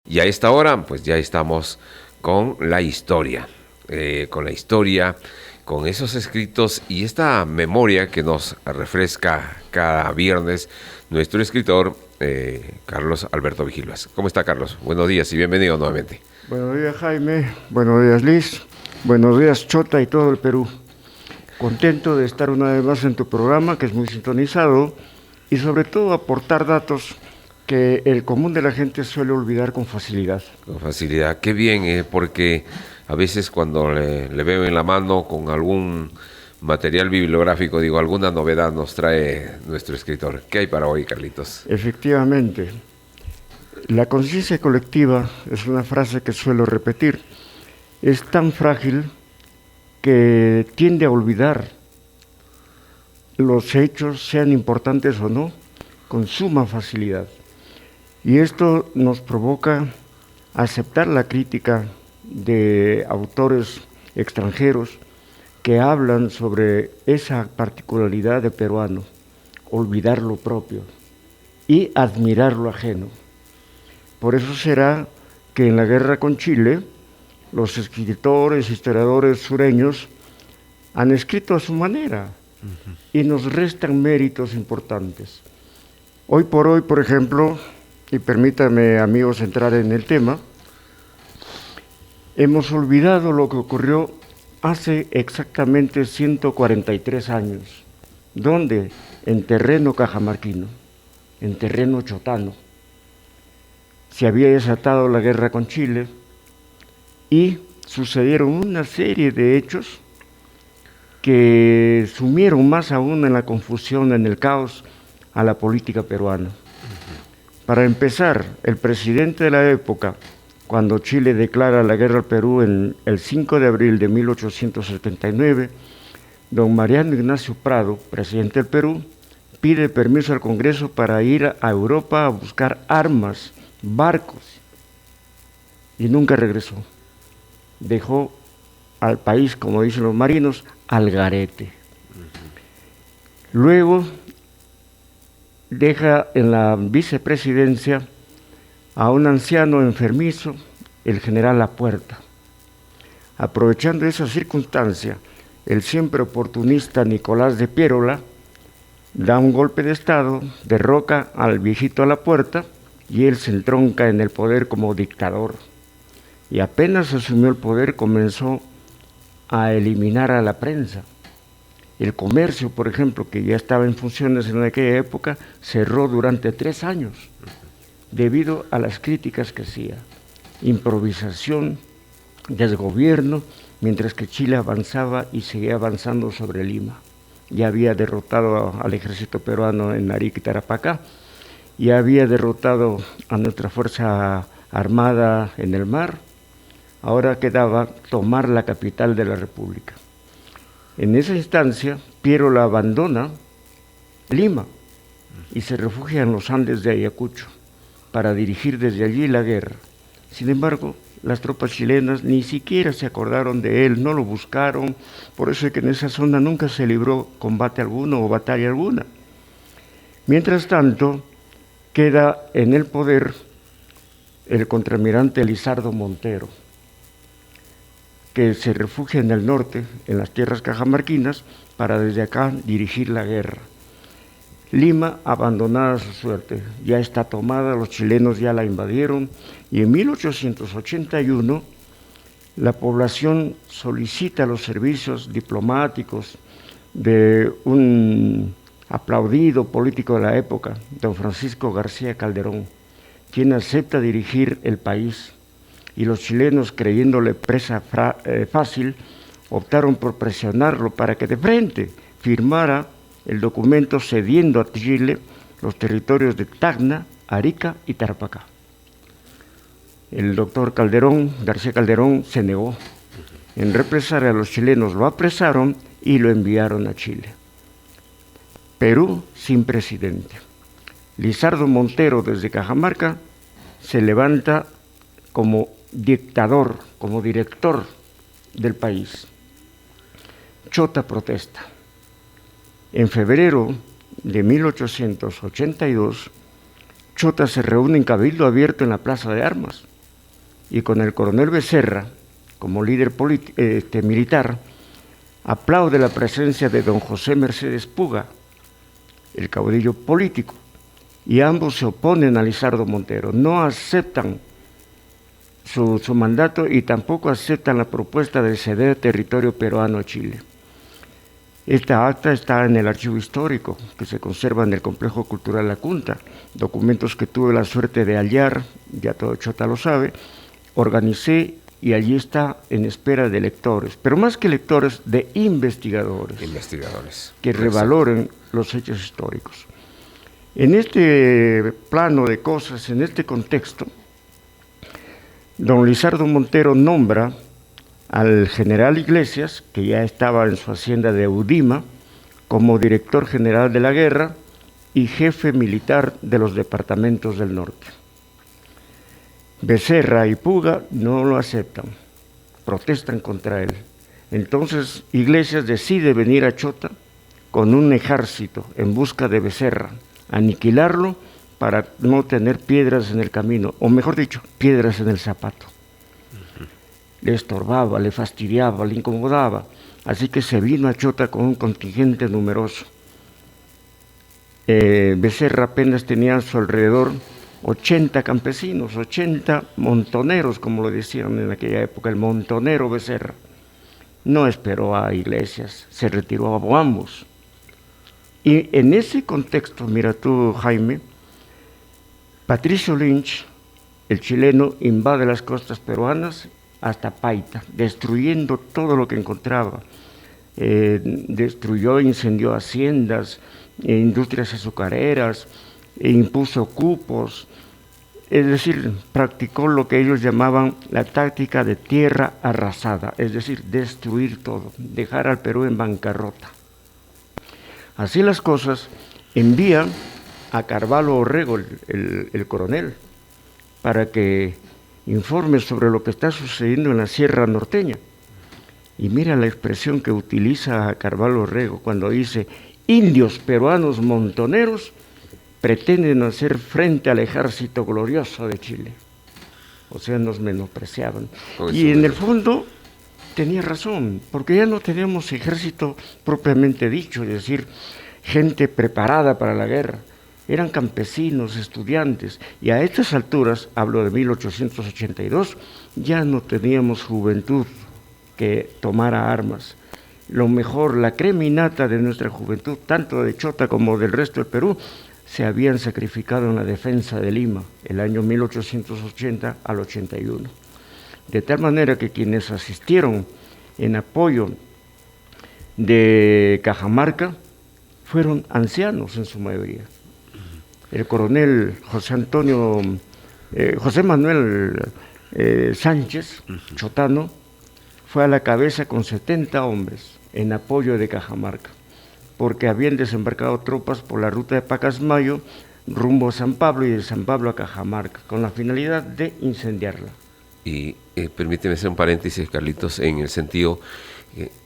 Y a esta hora, pues ya estamos con la historia, con esos escritos y esta memoria que nos refresca cada viernes nuestro escritor Carlos Alberto Vigilvas. ¿Cómo está, Carlos? Buenos días y bienvenido nuevamente. Buenos días, Jaime. Buenos días, Liz. Buenos días, Chota y todo el Perú. Contento de estar una vez más en tu programa, que es muy sintonizado, y sobre todo aportar datos que el común de la gente suele olvidar con facilidad. Con facilidad. Qué bien, porque a veces cuando le veo en la mano con algún material bibliográfico, digo, alguna novedad nos trae nuestro escritor. ¿Qué hay para hoy, Carlitos? Efectivamente, la conciencia colectiva es una frase que suelo repetir. Es tan frágil que tiende a olvidar los hechos, sean importantes o no, con suma facilidad. Y esto nos provoca aceptar la crítica de autores extranjeros que hablan sobre esa particularidad de peruano, olvidar lo propio y admirar lo ajeno. Por eso será que en la guerra con Chile, los escritores, historiadores sureños han escrito a su manera y nos restan méritos importantes. Hoy por hoy, por ejemplo, y permítanme, amigos, entrar en el tema, hemos olvidado lo que ocurrió hace exactamente 143 años. ¿Dónde? En terreno cajamarquino, en terreno chotano. Se había desatado la guerra con Chile y sucedieron una serie de hechos que sumieron más aún en la confusión, en el caos, a la política peruana. Para empezar, el presidente de la época, cuando Chile declara la guerra al Perú en el 5 de abril de 1879, don Mariano Ignacio Prado, presidente del Perú, pide permiso al Congreso para ir a Europa a buscar armas, barcos, y nunca regresó. Dejó al país, como dicen los marinos, al garete. Luego deja en la vicepresidencia a un anciano enfermizo, el general Lapuerta. Aprovechando esa circunstancia, el siempre oportunista Nicolás de Piérola da un golpe de estado, derroca al viejito Lapuerta y él se entronca en el poder como dictador. Y apenas asumió el poder comenzó a eliminar a la prensa. El comercio, por ejemplo, que ya estaba en funciones en aquella época, cerró durante 3 años debido a las críticas que hacía. Improvisación, desgobierno, mientras que Chile avanzaba y seguía avanzando sobre Lima. Ya había derrotado al ejército peruano en Arica y Tarapacá, y había derrotado a nuestra fuerza armada en el mar. Ahora quedaba tomar la capital de la República. En esa instancia, Piérola abandona Lima y se refugia en los Andes de Ayacucho para dirigir desde allí la guerra. Sin embargo, las tropas chilenas ni siquiera se acordaron de él, no lo buscaron, por eso es que en esa zona nunca se libró combate alguno o batalla alguna. Mientras tanto, queda en el poder el contraalmirante Lizardo Montero, que se refugia en el norte, en las tierras cajamarquinas, para desde acá dirigir la guerra. Lima, abandonada a su suerte, ya está tomada, los chilenos ya la invadieron, y en 1881 la población solicita los servicios diplomáticos de un aplaudido político de la época, don Francisco García Calderón, quien acepta dirigir el país. Y los chilenos, creyéndole presa fácil, optaron por presionarlo para que de frente firmara el documento cediendo a Chile los territorios de Tacna, Arica y Tarapacá. El doctor García Calderón, se negó. En represalia, los chilenos lo apresaron y lo enviaron a Chile. Perú sin presidente. Lizardo Montero, desde Cajamarca, se levanta como dictador, como director del país. Chota protesta. En febrero de 1882, Chota se reúne en Cabildo Abierto en la Plaza de Armas y con el coronel Becerra como líder militar, aplaude la presencia de don José Mercedes Puga, el caudillo político, y ambos se oponen a Lizardo Montero, no aceptan su mandato y tampoco aceptan la propuesta de ceder territorio peruano a Chile. Esta acta está en el archivo histórico, que se conserva en el Complejo Cultural La Cunta, documentos que tuve la suerte de hallar, ya todo Chota lo sabe, organicé y allí está en espera de lectores, pero más que lectores, de investigadores. Que revaloren los hechos históricos. En este plano de cosas, en este contexto, don Lizardo Montero nombra al general Iglesias, que ya estaba en su hacienda de Udima, como director general de la guerra y jefe militar de los departamentos del norte. Becerra y Puga no lo aceptan, protestan contra él. Entonces Iglesias decide venir a Chota con un ejército en busca de Becerra, aniquilarlo para no tener piedras en el camino, o mejor dicho, piedras en el zapato. Le estorbaba, le fastidiaba, le incomodaba, así que se vino a Chota con un contingente numeroso. Becerra apenas tenía a su alrededor 80 campesinos, 80 montoneros, como lo decían en aquella época, el montonero Becerra. No esperó a Iglesias, se retiró a Boambos. Y en ese contexto, mira tú, Jaime, Patricio Lynch, el chileno, invade las costas peruanas hasta Paita, destruyendo todo lo que encontraba. Destruyó e incendió haciendas, industrias azucareras, impuso cupos, es decir, practicó lo que ellos llamaban la táctica de tierra arrasada, es decir, destruir todo, dejar al Perú en bancarrota. Así las cosas, envía a Carvalho Orrego, el coronel, para que informe sobre lo que está sucediendo en la Sierra Norteña. Y mira la expresión que utiliza Carvalho Orrego cuando dice: indios peruanos montoneros pretenden hacer frente al ejército glorioso de Chile. O sea, nos menospreciaban. Y en el fondo tenía razón, porque ya no teníamos ejército propiamente dicho, es decir, gente preparada para la guerra. Eran campesinos, estudiantes, y a estas alturas, hablo de 1882, ya no teníamos juventud que tomara armas. Lo mejor, la creminata de nuestra juventud, tanto de Chota como del resto del Perú, se habían sacrificado en la defensa de Lima, el año 1880 al 81. De tal manera que quienes asistieron en apoyo de Cajamarca fueron ancianos en su mayoría. El coronel José Manuel Sánchez, chotano, fue a la cabeza con 70 hombres en apoyo de Cajamarca, porque habían desembarcado tropas por la ruta de Pacasmayo rumbo a San Pablo y de San Pablo a Cajamarca, con la finalidad de incendiarla. Y permíteme hacer un paréntesis, Carlitos, en el sentido,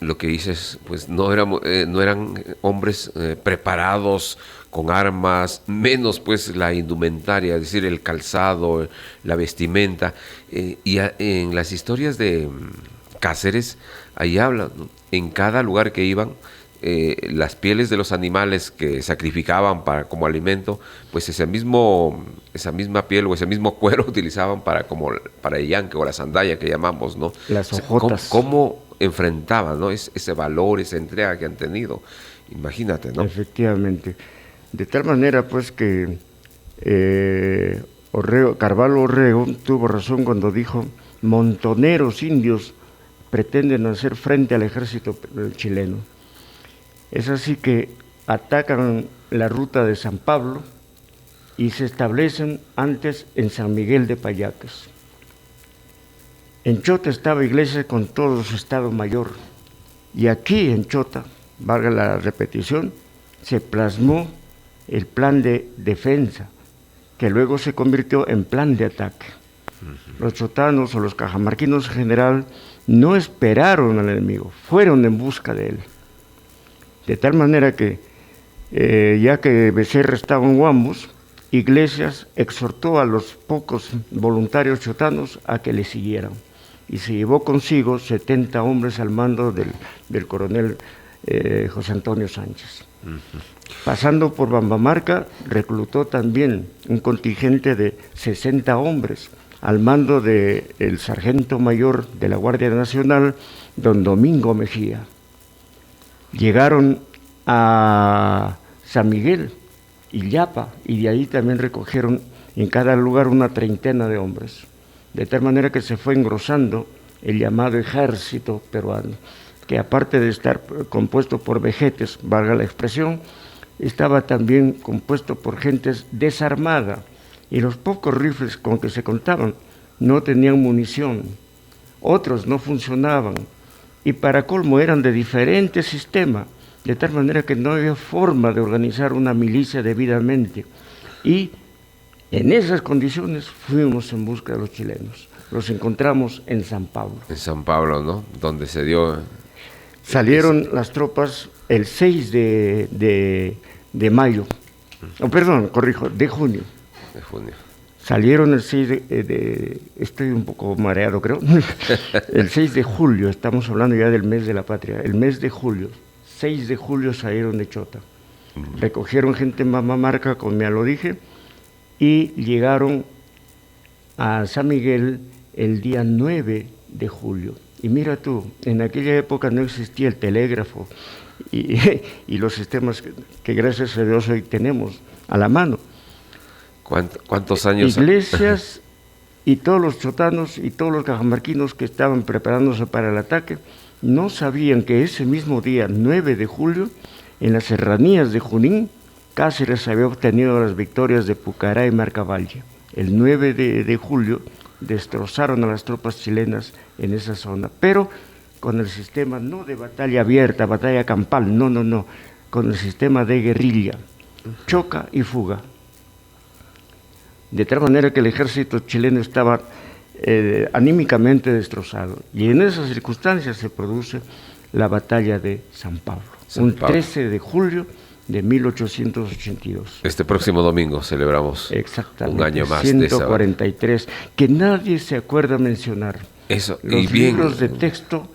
lo que dices, pues no eran hombres preparados con armas, menos pues la indumentaria, es decir, el calzado, la vestimenta. Y en las historias de Cáceres, ahí hablan, ¿no? En cada lugar que iban, las pieles de los animales que sacrificaban como alimento, pues esa misma piel o ese mismo cuero utilizaban para el yanque o la sandalla que llamamos, ¿no? Las hojotas. ¿Cómo enfrentaban, ¿no? ese valor, esa entrega que han tenido? Imagínate, ¿no? Efectivamente. De tal manera, pues, que Carvalho Orrego tuvo razón cuando dijo: montoneros indios pretenden hacer frente al ejército chileno. Es así que atacan la ruta de San Pablo y se establecen antes en San Miguel de Payacas. En Chota estaba Iglesias con todo su Estado Mayor, y aquí en Chota, valga la repetición, se plasmó el plan de defensa, que luego se convirtió en plan de ataque. Los chotanos o los cajamarquinos en general no esperaron al enemigo, fueron en busca de él. De tal manera que, ya que Becerra estaba en Huambos, Iglesias exhortó a los pocos voluntarios chotanos a que le siguieran y se llevó consigo 70 hombres al mando del coronel José Antonio Sánchez. Pasando por Bambamarca, reclutó también un contingente de 60 hombres al mando del sargento mayor de la Guardia Nacional, don Domingo Mejía. Llegaron a San Miguel y Llapa, y de ahí también recogieron en cada lugar una treintena de hombres, de tal manera que se fue engrosando el llamado ejército peruano, que aparte de estar compuesto por vejetes, valga la expresión, estaba también compuesto por gentes desarmada, y los pocos rifles con que se contaban no tenían munición, otros no funcionaban, y para colmo eran de diferente sistema, de tal manera que no había forma de organizar una milicia debidamente. Y en esas condiciones fuimos en busca de los chilenos. Los encontramos en San Pablo. En San Pablo, ¿no? Donde se dio... Salieron las tropas el 6 de mayo, de junio. De junio. Salieron el 6 estoy un poco mareado creo, el 6 de julio, estamos hablando ya del mes de la patria, el mes de julio, 6 de julio salieron de Chota, recogieron gente en Bambamarca, como ya lo dije, y llegaron a San Miguel el día 9 de julio. Y mira tú, en aquella época no existía el telégrafo y los sistemas que gracias a Dios hoy tenemos a la mano. ¿Cuántos años? Iglesias y todos los chotanos y todos los cajamarquinos que estaban preparándose para el ataque no sabían que ese mismo día, 9 de julio, en las serranías de Junín, Cáceres había obtenido las victorias de Pucará y Marcavalle. El 9 de julio destrozaron a las tropas chilenas en esa zona, pero con el sistema no de batalla abierta, batalla campal, no, con el sistema de guerrilla, choca y fuga. De tal manera que el ejército chileno estaba anímicamente destrozado. Y en esas circunstancias se produce la batalla de San Pablo, un 13 de julio de 1882. Este próximo domingo celebramos un año más 143, de esa... que nadie se acuerda mencionar. Eso, los libros de texto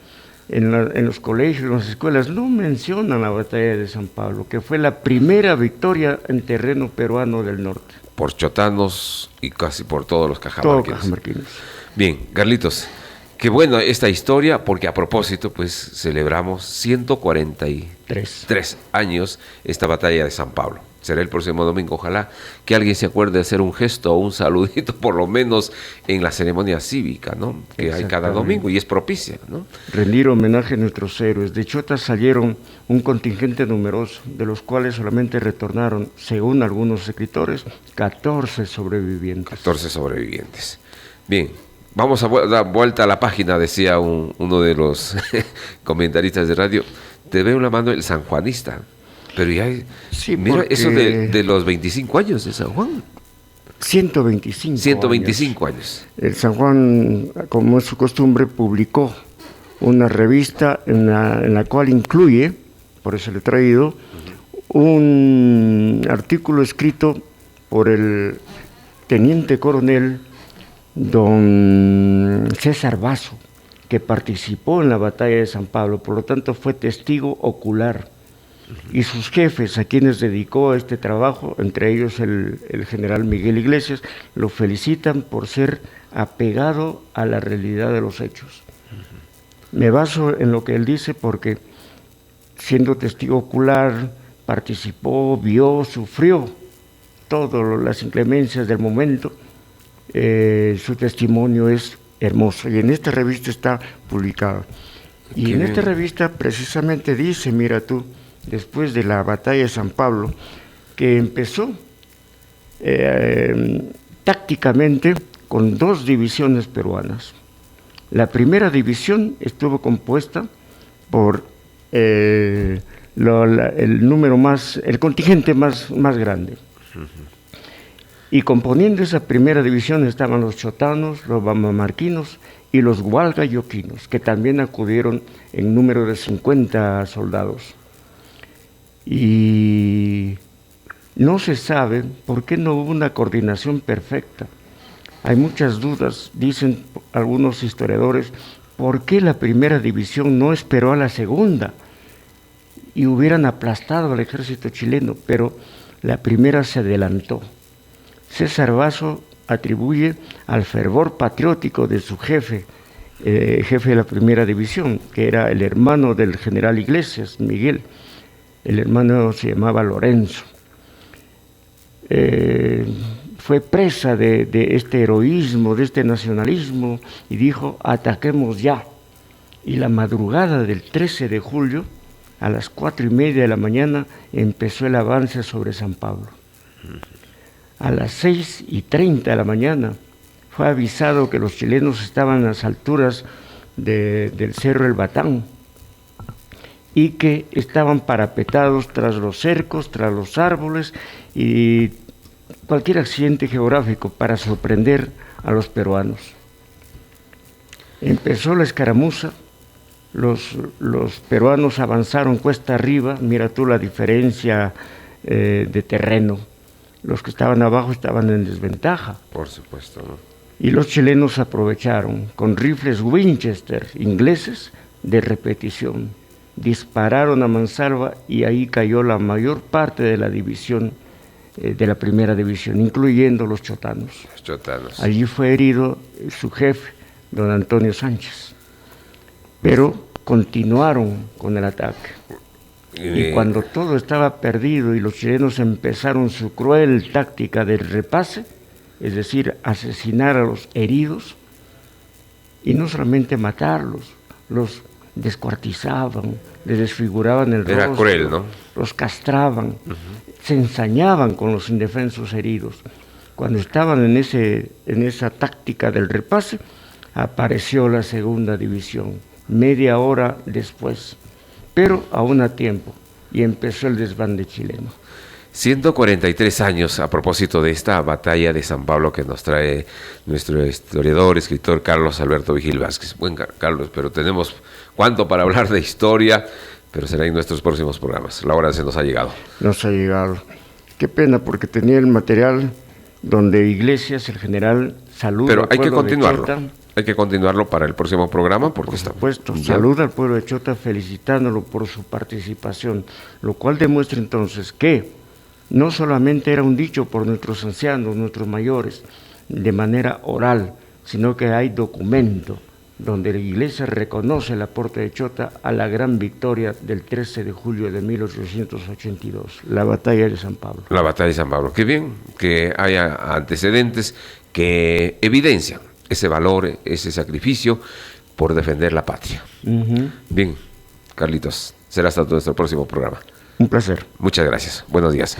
en los colegios, en las escuelas, no mencionan la batalla de San Pablo, que fue la primera victoria en terreno peruano del norte. Por chotanos y casi por todos los cajamarquinos. Bien, Carlitos, qué buena esta historia, porque a propósito, pues celebramos 143 años esta batalla de San Pablo. Será el próximo domingo, ojalá que alguien se acuerde de hacer un gesto o un saludito, por lo menos en la ceremonia cívica, ¿no? Que hay cada domingo y es propicia, ¿no? Rendir homenaje a nuestros héroes. De Chota salieron un contingente numeroso, de los cuales solamente retornaron, según algunos escritores, 14 sobrevivientes. 14 sobrevivientes. Bien, vamos a dar vuelta a la página, decía uno de los comentaristas de radio. Te veo la mano el sanjuanista. Pero ya, sí, mira, eso de los 25 años de San Juan. 125 años. El San Juan, como es su costumbre, publicó una revista en la cual incluye, por eso le he traído, un artículo escrito por el teniente coronel don César Basso, que participó en la batalla de San Pablo, por lo tanto fue testigo ocular. Y sus jefes, a quienes dedicó a este trabajo, entre ellos el general Miguel Iglesias, lo felicitan por ser apegado a la realidad de los hechos. Me baso en lo que él dice porque, siendo testigo ocular, participó, vio, sufrió todas las inclemencias del momento, su testimonio es hermoso y en esta revista está publicado. Y en esta revista precisamente dice, mira tú, después de la batalla de San Pablo, que empezó tácticamente con 2 divisiones peruanas. La primera división estuvo compuesta por el contingente más grande. Y componiendo esa primera división estaban los chotanos, los bambamarquinos y los hualgayoquinos, que también acudieron en número de 50 soldados. Y No se sabe por qué no hubo una coordinación perfecta. Hay muchas dudas, dicen algunos historiadores, por qué la primera división no esperó a la segunda y hubieran aplastado al ejército chileno, pero la primera se adelantó. César Basso atribuye al fervor patriótico de su jefe de la primera división, que era el hermano del general Iglesias, Miguel. El hermano se llamaba Lorenzo. Fue presa de este heroísmo, de este nacionalismo, y dijo, ataquemos ya. Y la madrugada del 13 de julio, a las 4:30 de la mañana, empezó el avance sobre San Pablo. A las 6:30 de la mañana fue avisado que los chilenos estaban a las alturas del Cerro El Batán y que estaban parapetados tras los cercos, tras los árboles y cualquier accidente geográfico para sorprender a los peruanos. Empezó la escaramuza, los peruanos avanzaron cuesta arriba, mira tú la diferencia de terreno. Los que estaban abajo estaban en desventaja. Por supuesto, ¿no? Y los chilenos aprovecharon con rifles Winchester ingleses de repetición. Dispararon a mansalva y ahí cayó la mayor parte de la división, de la primera división, incluyendo los chotanos. Los chotanos. Allí fue herido su jefe, don Antonio Sánchez. Pero continuaron con el ataque. Y cuando todo estaba perdido y los chilenos empezaron su cruel táctica del repase, es decir, asesinar a los heridos, y no solamente matarlos, los descuartizaban, les desfiguraban el rostro. Era cruel, ¿no? Los castraban, se ensañaban con los indefensos heridos. Cuando estaban en esa táctica del repase, apareció la segunda división, media hora después, pero aún a tiempo, y empezó el desbande chileno. 143 años a propósito de esta batalla de San Pablo que nos trae nuestro historiador, escritor Carlos Alberto Vigil Vázquez. Buen Carlos, pero tenemos cuánto para hablar de historia, pero será en nuestros próximos programas. La hora se nos ha llegado. Nos ha llegado. Qué pena, porque tenía el material donde Iglesias, el general, saluda pero al hay que pueblo de continuarlo. Chota. Hay que continuarlo para el próximo programa porque Por está. supuesto, Ya. saluda al pueblo de Chota felicitándolo por su participación, lo cual demuestra entonces que no solamente era un dicho por nuestros ancianos, nuestros mayores, de manera oral, sino que hay documento donde la Iglesia reconoce el aporte de Chota a la gran victoria del 13 de julio de 1882, la batalla de San Pablo. La batalla de San Pablo. Qué bien que haya antecedentes que evidencian ese valor, ese sacrificio por defender la patria. Bien, Carlitos, será hasta nuestro próximo programa. Un placer. Muchas gracias. Buenos días.